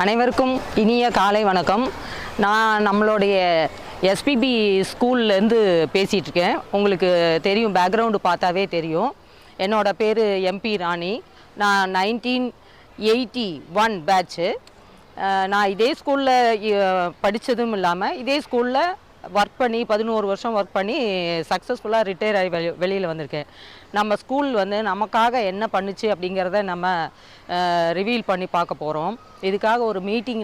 அனைவருக்கும் இனிய காலை வணக்கம். நான் நம்மளுடைய எஸ்பிபி ஸ்கூல்லேருந்து பேசிகிட்டு இருக்கேன். உங்களுக்கு தெரியும், பேக்ரவுண்டு பார்த்தாவே தெரியும். என்னோட பேர் எம்பி ராணி. நான் 1981 பேட்ச்சு. நான் இதே ஸ்கூலில் படித்ததும் இல்லாமல் இதே ஸ்கூலில் ஒர்க் பண்ணி 11 வருஷம் ஒர்க் பண்ணி சக்ஸஸ்ஃபுல்லாக ரிட்டையர் ஆகி வெளியில் வந்திருக்கேன். நம்ம ஸ்கூல் வந்து நமக்காக என்ன பண்ணுச்சு அப்படிங்கிறத நம்ம ரிவீல் பண்ணி பார்க்க போகிறோம். இதுக்காக ஒரு மீட்டிங்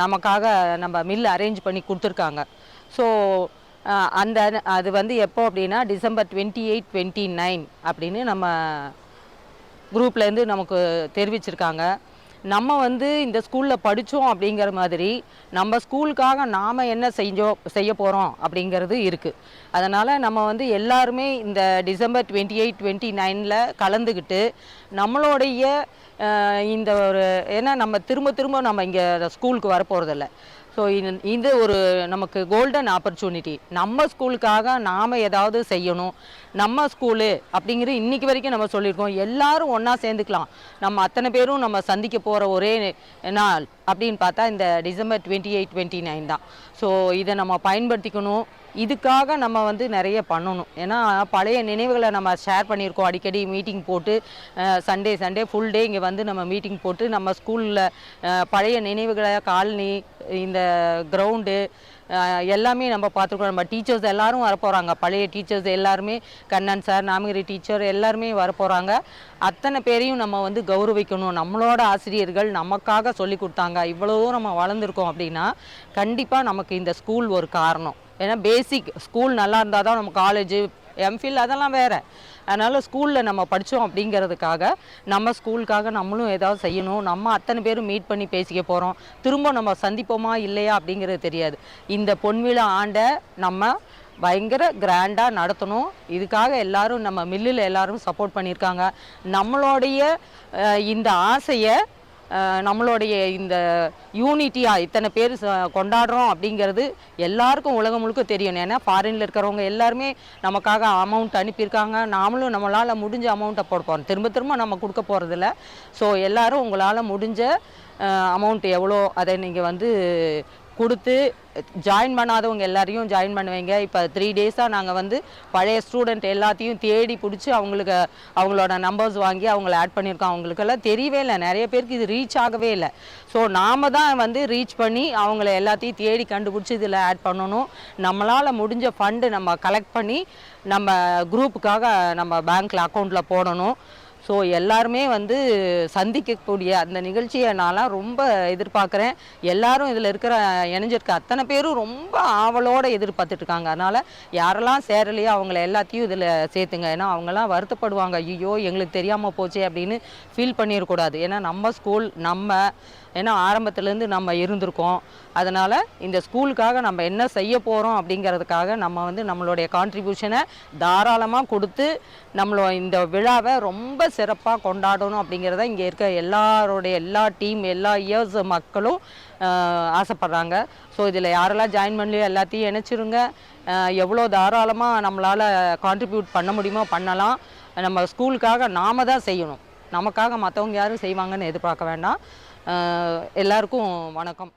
நமக்காக நம்ம மில் அரேஞ்ச் பண்ணி கொடுத்துருக்காங்க. ஸோ அது வந்து எப்போ அப்படின்னா டிசம்பர் 28, 29 அப்படின்னு நம்ம குரூப்லேருந்து நமக்கு தெரிவிச்சிருக்காங்க. நம்ம வந்து இந்த ஸ்கூலில் படித்தோம் அப்படிங்கிற மாதிரி நம்ம ஸ்கூலுக்காக நாம் என்ன செய்ய போகிறோம் அப்படிங்கிறது இருக்குது. அதனால் நம்ம வந்து எல்லாருமே இந்த டிசம்பர் 28, 29 கலந்துக்கிட்டு நம்மளுடைய இந்த ஒரு ஏன்னா நம்ம திரும்ப நம்ம இங்கே ஸ்கூலுக்கு வரப்போகிறதில்ல. ஸோ இது ஒரு நமக்கு கோல்டன் ஆப்பர்ச்சுனிட்டி. நம்ம ஸ்கூலுக்காக நாம் ஏதாவது செய்யணும். நம்ம ஸ்கூலு அப்படிங்கிற இன்றைக்கி வரைக்கும் நம்ம சொல்லியிருக்கோம். எல்லோரும் ஒன்றா சேர்ந்துக்கலாம். நம்ம அத்தனை பேரும் நம்ம சந்திக்க போகிற ஒரே நாள் அப்படின்னு பார்த்தா இந்த டிசம்பர் 28, 29 தான். ஸோ இதை நம்ம பயன்படுத்திக்கணும். இதுக்காக நம்ம வந்து நிறைய பண்ணணும். ஏன்னா பழைய நினைவுகளை நம்ம ஷேர் பண்ணியிருக்கோம். அடிக்கடி மீட்டிங் போட்டு சண்டே ஃபுல் டே இங்கே வந்து நம்ம மீட்டிங் போட்டு நம்ம ஸ்கூலில் பழைய நினைவுகளை, காலனி, இந்த கிரவுண்டு எல்லாமே நம்ம பார்த்துருக்கோம். நம்ம டீச்சர்ஸ் எல்லோரும் வரப்போகிறாங்க. பழைய டீச்சர்ஸ் எல்லாருமே, கண்ணன் சார், நாமகிரி டீச்சர் எல்லாருமே வரப்போகிறாங்க. அத்தனை பேரையும் நம்ம வந்து கௌரவிக்கணும். நம்மளோட ஆசிரியர்கள் நமக்காக சொல்லி கொடுத்தாங்க. இவ்வளவும் நம்ம வளர்ந்துருக்கோம் அப்படின்னா கண்டிப்பாக நமக்கு இந்த ஸ்கூல் ஒரு காரணம். ஏன்னா பேசிக் ஸ்கூல் நல்லா இருந்தால் தான் நம்ம காலேஜு, எம்ஃபில் அதெல்லாம் வேறு. அதனால் ஸ்கூலில் நம்ம படித்தோம் அப்படிங்கிறதுக்காக நம்ம ஸ்கூலுக்காக நம்மளும் ஏதாவது செய்யணும். நம்ம அத்தனை பேரும் மீட் பண்ணி பேசிக்க போகிறோம். திரும்ப நம்ம சந்திப்போமா இல்லையா அப்படிங்கிறது தெரியாது. இந்த பொன்விழா ஆண்டை நம்ம பயங்கர கிராண்டாக நடத்தணும். இதுக்காக எல்லோரும் நம்ம மில்லில் எல்லோரும் சப்போர்ட் பண்ணியிருக்காங்க. நம்மளுடைய இந்த ஆசையை, நம்மளுடைய இந்த யூனிட்டியாக இத்தனை பேர் கொண்டாடுறோம் அப்படிங்கிறது எல்லாருக்கும் உலகம் முழுக்க தெரியும். ஏன்னா ஃபாரினில் இருக்கிறவங்க எல்லாருமே நமக்காக அமௌண்ட் அனுப்பியிருக்காங்க. நாமளும் நம்மளால் முடிஞ்ச அமௌண்ட்டை போட போகிறோம். திரும்ப நம்ம கொடுக்க போகிறதில்ல. ஸோ எல்லோரும் உங்களால் முடிஞ்ச அமௌண்ட் எவ்வளோ அதை நீங்கள் வந்து கொடுத்து ஜாயின் பண்ணாதவங்க எல்லாரையும் ஜாயின் பண்ணுவீங்க. இப்போ 3 டேஸாக நாங்கள் வந்து பழைய ஸ்டூடெண்ட் எல்லாத்தையும் தேடி பிடிச்சி அவங்களோட நம்பர்ஸ் வாங்கி அவங்கள ஆட் பண்ணியிருக்கோம். அவங்களுக்கெல்லாம் தெரியவே இல்லை. நிறைய பேருக்கு இது ரீச் ஆகவே இல்லை. ஸோ நாம் தான் வந்து ரீச் பண்ணி அவங்கள எல்லாத்தையும் தேடி கண்டுபிடிச்சி இதில் ஆட் பண்ணணும். நம்மளால் முடிஞ்ச ஃபண்டு நம்ம கலெக்ட் பண்ணி நம்ம குரூப்புக்காக நம்ம பேங்க்கில் அக்கௌண்ட்டில் போடணும். ஸோ எல்லாருமே வந்து சந்திக்கக்கூடிய அந்த நிகழ்ச்சியை நான்லாம் ரொம்ப எதிர்பார்க்குறேன். எல்லோரும் இதில் இணைஞ்சிருக்க அத்தனை பேரும் ரொம்ப ஆவலோடு எதிர்பார்த்துட்ருக்காங்க. அதனால் யாரெல்லாம் சேரலையோ அவங்கள எல்லாத்தையும் இதில் சேர்த்துங்க. ஏன்னா அவங்களாம் வருத்தப்படுவாங்க, ஐயோ எங்களுக்கு தெரியாமல் போச்சே அப்படின்னு ஃபீல் பண்ணிடக்கூடாது. ஏன்னா நம்ம ஸ்கூல் ஏன்னா ஆரம்பத்துலேருந்து நம்ம இருந்திருக்கோம். அதனால் இந்த ஸ்கூலுக்காக நம்ம என்ன செய்ய போகிறோம் அப்படிங்கிறதுக்காக நம்ம வந்து நம்மளுடைய கான்ட்ரிபியூஷனை தாராளமாக கொடுத்து இந்த விழாவை ரொம்ப சிறப்பாக கொண்டாடணும் அப்படிங்கிறத இங்கே இருக்க எல்லா டீம், எல்லா இயர்ஸ் மக்களும் ஆசைப்பட்றாங்க. ஸோ இதில் யாரெல்லாம் ஜாயின் பண்ணலையோ எல்லாத்தையும் இணைச்சிருங்க. எவ்வளோ தாராளமாக நம்மளால் கான்ட்ரிபியூட் பண்ண முடியுமோ பண்ணலாம். நம்ம ஸ்கூலுக்காக நாம் தான் செய்யணும். நமக்காக மற்றவங்க யாரும் செய்வாங்கன்னு எதிர்பார்க்க வேண்டாம். எல்லாருக்கும் வணக்கம்.